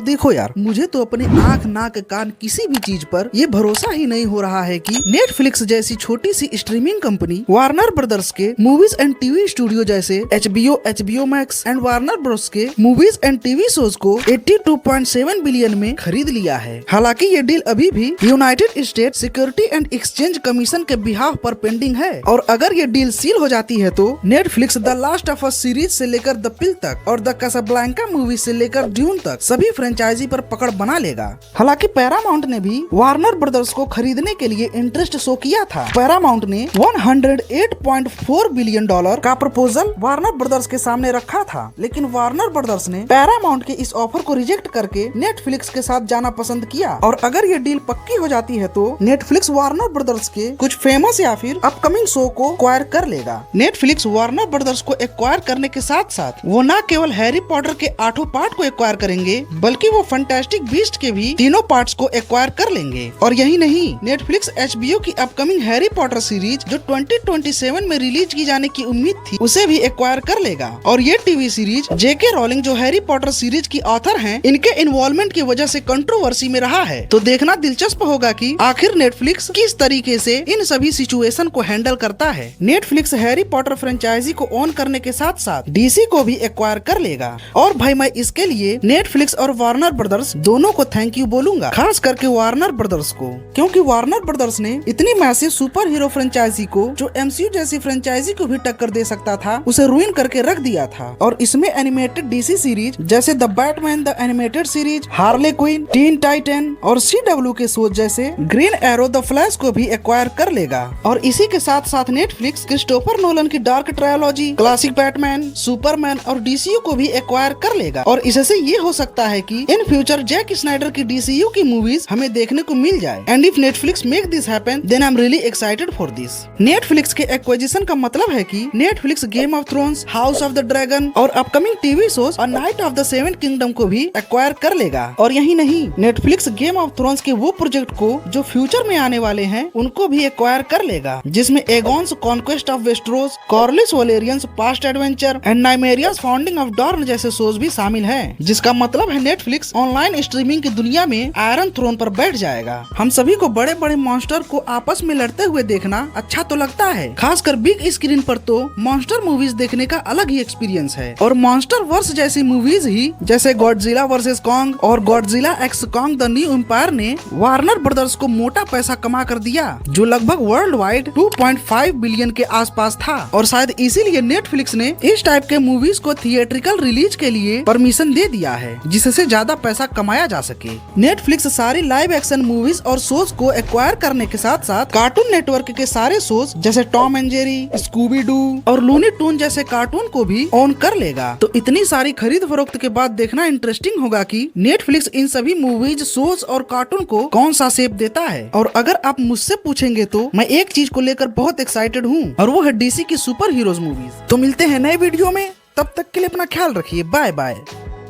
देखो यार, मुझे तो अपने आंख नाक कान किसी भी चीज पर ये भरोसा ही नहीं हो रहा है कि नेटफ्लिक्स जैसी छोटी सी स्ट्रीमिंग कंपनी वार्नर ब्रदर्स के मूवीज एंड टीवी स्टूडियो जैसे HBO max and Warner brothers के मूवीज एंड टीवी शोज को 82.7 बिलियन में खरीद लिया है। हालांकि ये डील अभी भी United state security and exchange commission के बिहाफ पर पेंडिंग है और अगर ये डील सील हो जाती है तो Netflix the last of us series से लेकर द पिल तक और द कासाब्लांका मूवी से लेकर ड्यून तक सभी फ्रेंचाइजी पर पकड़ बना लेगा। हालांकि पैरामाउंट ने भी वार्नर ब्रदर्स को खरीदने के लिए इंटरेस्ट शो किया था। पैरामाउंट ने $108.4 बिलियन का प्रपोजल वार्नर ब्रदर्स के सामने रखा था, लेकिन वार्नर ब्रदर्स ने पैरामाउंट के इस ऑफर को रिजेक्ट करके नेटफ्लिक्स के साथ जाना पसंद किया और अगर ये डील पक्की हो जाती है तो नेटफ्लिक्स वार्नर ब्रदर्स के कुछ फेमस या फिर अपकमिंग शो को एक्वायर कर लेगा। नेटफ्लिक्स वार्नर ब्रदर्स को एक्वायर करने के साथ साथ वो न केवल हैरी पॉटर के 8 पार्ट को एक्वायर करेंगे बल्कि वो फंटास्टिक बीस्ट के भी 3 पार्ट्स को एक्वायर कर लेंगे। और यही नहीं, नेटफ्लिक्स HBO की अपकमिंग हैरी पॉटर सीरीज जो 2027 में रिलीज की जाने की उम्मीद थी उसे भी एक्वायर कर लेगा। और ये टीवी सीरीज JK रॉलिंग जो हैरी पॉटर सीरीज की ऑथर हैं, इनके इन्वॉल्वमेंट की वजह से कंट्रोवर्सी में रहा है। तो देखना दिलचस्प होगा कि आखिर नेटफ्लिक्स किस तरीके से इन सभी सिचुएशन को हैंडल करता है। नेटफ्लिक्स हैरी पॉटर फ्रेंचाइजी को ओन करने के साथ साथ DC को भी एक्वायर कर लेगा और भाई मैं इसके लिए नेटफ्लिक्स और वार्नर ब्रदर्स दोनों को थैंक यू बोलूंगा, खास करके वार्नर ब्रदर्स को, क्योंकि वार्नर ब्रदर्स ने इतनी मैसिव सुपर हीरो फ्रेंचाइजी को जो MCU जैसी फ्रेंचाइजी को भी टक्कर दे सकता था उसे रुइन करके रख दिया था। और इसमें एनिमेटेड DC सीरीज जैसे the Batman the animated series, Harley queen, tin Titan और CW के शो जैसे ग्रीन एरो, द फ्लैश को भी एक्वायर कर लेगा। और इसी के साथ साथ नेटफ्लिक्स क्रिस्टोफर नोलन की dark trilogy, classic Batman, Superman और DCU को भी एक्वायर कर लेगा। और इससे ये हो सकता है कि इन फ्यूचर जैक स्नाइडर की DCU की मूवीज हमें देखने को मिल जाए। And if Netflix make this happen then I am really excited for this. Netflix के एक्विजिशन का मतलब है कि Netflix Game of Thrones, House of the Dragon और अपकमिंग टीवी शोज और Knight of the Seven Kingdom को भी acquire कर लेगा। और यही नहीं, नेटफ्लिक्स गेम ऑफ थ्रोन्स के वो प्रोजेक्ट को जो फ्यूचर में आने वाले हैं उनको भी एक्वायर कर लेगा, जिसमें Aegon's conquest of Westeros, Corlys Velaryon's past adventure and Nymeria's founding of Dorne जैसे शोज भी शामिल हैं। जिसका मतलब है नेटफ्लिक्स ऑनलाइन स्ट्रीमिंग की दुनिया में आयरन थ्रोन पर बैठ जाएगा। हम सभी को बड़े बड़े मॉन्स्टर को आपस में लड़ते हुए देखना अच्छा तो लगता है, खासकर बिग स्क्रीन पर तो मॉन्स्टर मूवीज देखने का अलग ही एक्सपीरियंस है। और मॉन्स्टर वर्स जैसी मूवीज ही जैसे गॉडजिला वर्सेस कॉन्ग और Godzilla x Kong the New Empire ने वार्नर ब्रदर्स को मोटा पैसा कमा कर दिया, जो लगभग वर्ल्ड वाइड 2.5 बिलियन के आसपास था। और शायद इसीलिए नेटफ्लिक्स ने इस टाइप के मूवीज को थिएट्रिकल रिलीज के लिए परमिशन दे दिया है, जिससे ज्यादा पैसा कमाया जा सके। नेटफ्लिक्स सारी लाइव एक्शन मूवीज और शोज को एक्वायर करने के साथ साथ कार्टून नेटवर्क के सारे शोज जैसे Tom and Jerry, Scooby Doo और लूनी टून जैसे कार्टून को भी ऑन कर लेगा। तो इतनी सारी खरीद फरोख्त के बाद देखना इंटरेस्टिंग होगा कि नेटफ्लिक्स इन सभी मूवीज, शोज और कार्टून को कौन सा शेप देता है। और अगर आप मुझसे पूछेंगे तो मैं एक चीज को लेकर बहुत एक्साइटेड हूँ और वो है DC की सुपर हीरोज मूवीज। तो मिलते हैं नए वीडियो में, तब तक के लिए अपना ख्याल रखिए। Bye bye.